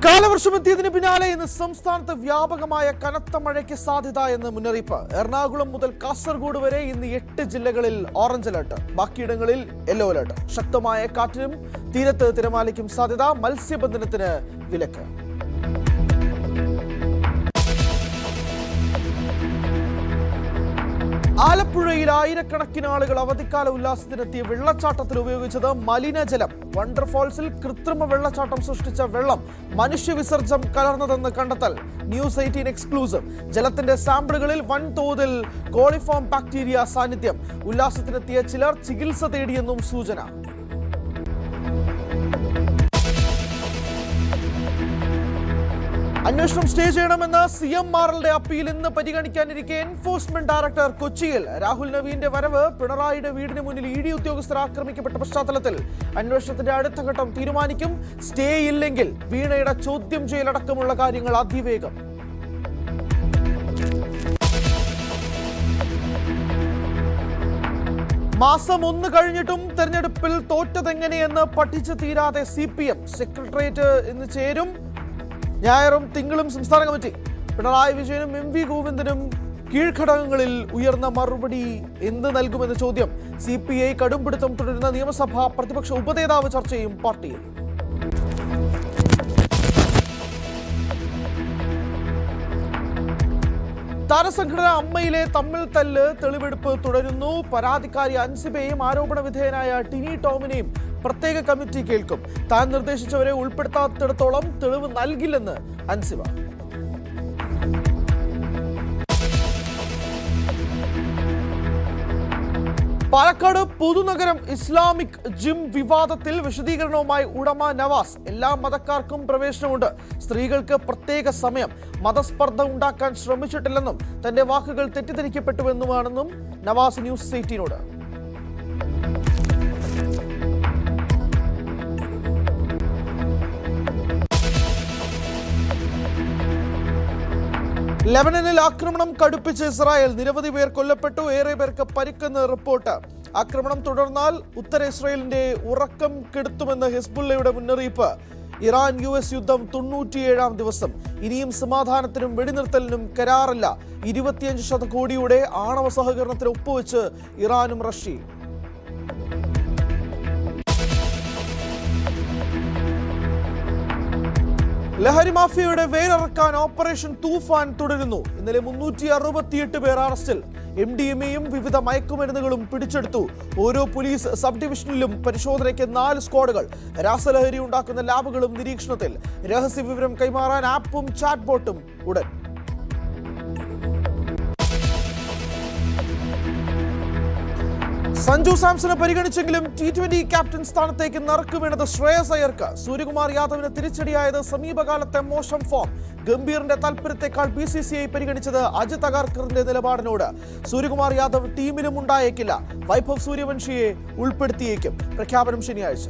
കാലവർഷമെത്തിയതിന് പിന്നാലെ ഇന്ന് സംസ്ഥാനത്ത് വ്യാപകമായ കനത്ത മഴയ്ക്ക് സാധ്യത എന്ന് മുന്നറിയിപ്പ്. എറണാകുളം മുതൽ കാസർഗോഡ് വരെ ഇന്ന് 8 ജില്ലകളിൽ ഓറഞ്ച് അലർട്ട്, ബാക്കിയിടങ്ങളിൽ യെല്ലോ അലർട്ട്. ശക്തമായ കാറ്റിനും തീരത്ത് തിരമാലയ്ക്കും സാധ്യത, മത്സ്യബന്ധനത്തിന് വിലക്ക്. ആലപ്പുഴയിൽ ആയിരക്കണക്കിന് ആളുകൾ അവധിക്കാല ഉല്ലാസത്തിനെത്തിയ വെള്ളച്ചാട്ടത്തിൽ ഉപയോഗിച്ചത് മലിനജലം. വണ്ടർഫോൾസിൽ കൃത്രിമ വെള്ളച്ചാട്ടം സൃഷ്ടിച്ച വെള്ളം മനുഷ്യവിസർജ്യം കലർന്നതെന്ന് കണ്ടെത്തൽ. News 18 exclusive. ജലത്തിന്റെ സാമ്പിളുകളിൽ വൻതോതിൽ കോളിഫോം ബാക്ടീരിയ സാന്നിധ്യം. ഉല്ലാസത്തിനെത്തിയ ചിലർ ചികിത്സ തേടിയെന്നും സൂചന. അന്വേഷണം സ്റ്റേ ചെയ്യണമെന്ന CMRLയുടെ അപ്പീൽ ഇന്ന് പരിഗണിക്കാനിരിക്കെ എൻഫോഴ്സ്മെന്റ് ഡയറക്ടർ കൊച്ചിയിൽ. രാഹുൽ നവീന്റെ വരവ് പിണറായിയുടെ വീടിന് മുന്നിൽ ED ഉദ്യോഗസ്ഥർ ആക്രമിക്കപ്പെട്ട പശ്ചാത്തലത്തിൽ അന്വേഷണത്തിന്റെ അടുത്ത ഘട്ടം തീരുമാനിക്കും. സ്റ്റേ ഇല്ലെങ്കിൽ വീണയുടെ ചോദ്യം ചെയ്യലടക്കമുള്ള കാര്യങ്ങൾ അതിവേഗം. മാസം 1 കഴിഞ്ഞിട്ടും തെരഞ്ഞെടുപ്പിൽ തോറ്റതെങ്ങനെയെന്ന് പഠിച്ചു തീരാതെ CPM. സെക്രട്ടേറിയറ്റ് ഇന്ന് ചേരും. ഞായറും തിങ്കളും സംസ്ഥാന കമ്മിറ്റി. പിണറായി വിജയനും MV ഗോവിന്ദനും കീഴ്ഘടകങ്ങളിൽ ഉയർന്ന മറുപടി എന്ത് നൽകുമെന്ന ചോദ്യം. CPI കടുംപിടുത്തം തുടരുന്ന നിയമസഭാ പ്രതിപക്ഷ ഉപനേതാവ് ചർച്ചയും പാർട്ടിയിൽ. താരസംഘടന അമ്മയിലെ തമ്മിൽ തല്ല് തെളിവെടുപ്പ് തുടരുന്നു. പരാതിക്കാരി അൻസിബയെയും ആരോപണ വിധേയനായ ടിനി ടോമിനെയും പ്രത്യേക കമ്മിറ്റി കേൾക്കും. താൻ നിർദ്ദേശിച്ചവരെ ഉൾപ്പെടുത്താത്തിടത്തോളം തെളിവ് നൽകില്ലെന്ന് അൻസിബ. പാലക്കാട് പൊതുനഗരം ഇസ്ലാമിക് ജിം വിവാദത്തിൽ വിശദീകരണവുമായി ഉടമ നവാസ്. എല്ലാ മതക്കാർക്കും പ്രവേശനമുണ്ട്, സ്ത്രീകൾക്ക് പ്രത്യേക സമയം. മതസ്പർദ്ധ ഉണ്ടാക്കാൻ ശ്രമിച്ചിട്ടില്ലെന്നും തന്റെ വാക്കുകൾ തെറ്റിദ്ധരിക്കപ്പെട്ടുവെന്നുമാണെന്നും നവാസ് ന്യൂസ് 18നോട്. ലെബനനിൽ ആക്രമണം കടുപ്പിച്ച് ഇസ്രായേൽ. നിരവധി പേർ കൊല്ലപ്പെട്ടു, ഏറെ പേർക്ക് പരിക്കെന്ന് റിപ്പോർട്ട്. ആക്രമണം തുടർന്നാൽ ഉത്തര ഇസ്രായേലിന്റെ ഉറക്കം കെടുത്തുമെന്ന് ഹിസ്ബുള്ളയുടെ മുന്നറിയിപ്പ്. ഇറാൻ US യുദ്ധം 97ാം ദിവസം. ഇനിയും സമാധാനത്തിനും വെടിനിർത്തലിനും കരാറില്ല. 25 കോടിയുടെ ആണവ സഹകരണത്തിന് ഒപ്പുവെച്ച് ഇറാനും റഷ്യയും. ലഹരി മാഫിയയുടെ വേരറക്കാൻ ഓപ്പറേഷൻ തൂഫാൻ തുടരുന്നു. ഇന്നലെ 368 പേർ അറസ്റ്റിൽ. MDMAയും വിവിധ മയക്കുമരുന്നുകളും പിടിച്ചെടുത്തു. ഓരോ പോലീസ് സബ് ഡിവിഷനിലും പരിശോധനയ്ക്ക് 4 സ്ക്വാഡുകൾ. രാസലഹരി ഉണ്ടാക്കുന്ന ലാബുകളും നിരീക്ഷണത്തിൽ. രഹസ്യ വിവരം കൈമാറാൻ ആപ്പും ചാറ്റ് ബോട്ടും ഉടൻ. സഞ്ജു സാംസനെ പരിഗണിച്ചെങ്കിലും T20 ക്യാപ്റ്റൻ സ്ഥാനത്തേക്ക് നറുക്ക് വീണത് ശ്രേയസ് അയ്യർക്ക്. സൂര്യകുമാർ യാദവിന് തിരിച്ചടിയായത് സമീപകാലത്തെ മോശം ഫോം. ഗംഭീറിന്റെ താൽപര്യത്തെക്കാൾ BCCI പരിഗണിച്ചത് അജിത് അഗാർക്കറിന്റെ നിലപാടിനോട്. സൂര്യകുമാർ യാദവ് ടീമിലും ഉണ്ടായേക്കില്ല. വൈഭവ് സൂര്യവംശിയെ ഉൾപ്പെടുത്തിയേക്കും. പ്രഖ്യാപനം ശനിയാഴ്ച.